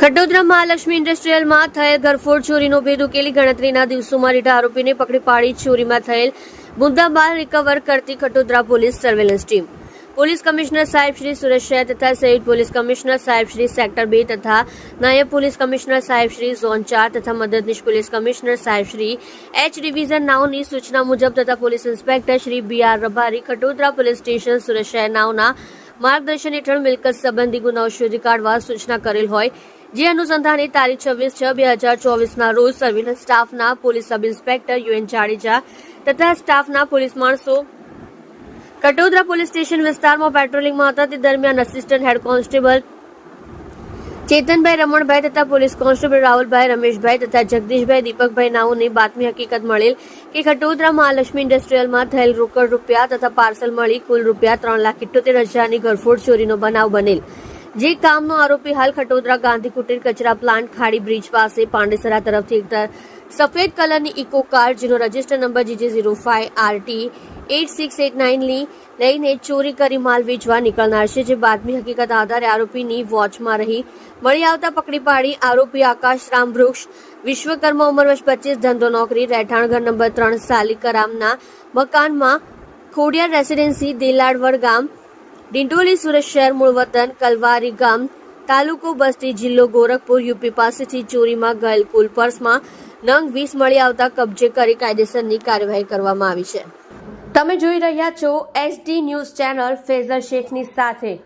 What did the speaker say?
ખટોદરા મહાલક્ષ્મી ઇન્ડસ્ટ્રીયલમાં થયેલ ઘરફોડ ચોરીનો ભેદ ઉકેલી ગણતરીના દિવસોમાં રીઢા આરોપીને પકડી પાડી ચોરીમાં થયેલ મુદ્દામાલ રિકવર કરતી Khatodara police surveillance team. Police commissioner સાહેબ શ્રી સુરેશ શેહ તથા સંયુક્ત પોલીસ કમિશનર સાહેબ શ્રી સેક્ટર 2 તથા નાયબ પોલીસ કમિશનર સાહેબ શ્રી ઝોન 4 તથા મદદનીશ પોલીસ કમિશનર સાહેબ શ્રી એચ ડિવિઝન 9 ની સૂચના મુજબ તથા police inspector Shri BR Rabari Khatodara police station Suresh શહેર 9ના માર્ગદર્શન હેઠળ મિલકત સંબંધી ગુનાઓ શોધી કાઢવા સૂચના કરેલ હોય, જે અનુસંધાને તારીખ 26/6/2024ના રોજ સર્વેલન્સ સ્ટાફના police sub inspector UN Jadeja તથા સ્ટાફના પોલીસ માણસો ખટોદરા પોલીસ સ્ટેશન વિસ્તારમાં પેટ્રોલિંગમાં હતા. તે દરમિયાન assistant head constable Chetanbhai Ramanbhai તથા પોલીસ કોન્સ્ટેબલ રાહુલભાઈ રમેશભાઈ તથા જગદીશભાઈ દીપકભાઈ નાઓને બાતમી હકીકત મળેલ કે ખટોદરા મહાલક્ષ્મી ઇન્ડસ્ટ્રીયલમાં થયેલ રોકડ રૂપિયા તથા પાર્સલ મળી કુલ રૂપિયા 3,78,000ની ઘરફોડ ચોરીનો બનાવ બનેલ, જે કામનો આરોપી હાલ ખટોદરા ગાંધી કુટીર કચરા પ્લાન્ટ ખાડી બ્રિજ પાસે પાંડેસરા તરફથી એક સફેદ કલરની ઇકો કાર જેનો રજિસ્ટર નંબર GJ05RT 8689 લઈને ચોરી કરી માલ વેચવા નીકળનાર છે, જે બાતમી હકીકત આધારે આરોપીની વોચમાં રહી મળી આવતા પકડી પાડી. આરોપી આકાશરામ વૃક્ષ વિશ્વકર્મા, ઉંમર વર્ષ 25, ધંધો નોકરી, રહેઠાણ ઘર નંબર 3 સાલીકરામના મકાનમાં, ખોડિયાર રેસિડેન્સી, દેલાડવડ ગામ, ડિંડોલી, સુરત શહેર, મૂળ વતન કલવારી ગામ, તાલુકો બસ્તી, જિલ્લો ગોરખપુર, યુપી પાસેથી ચોરીમાં ગયેલ કુલ પર્સમાં નંગ 20 મળી આવતા કબજે કરી કાયદેસરની કાર્યવાહી કરવામાં આવી છે. તમે જોઈ રહ્યા છો SD ન્યૂઝ ચેનલ ફેઝર શેખની સાથે.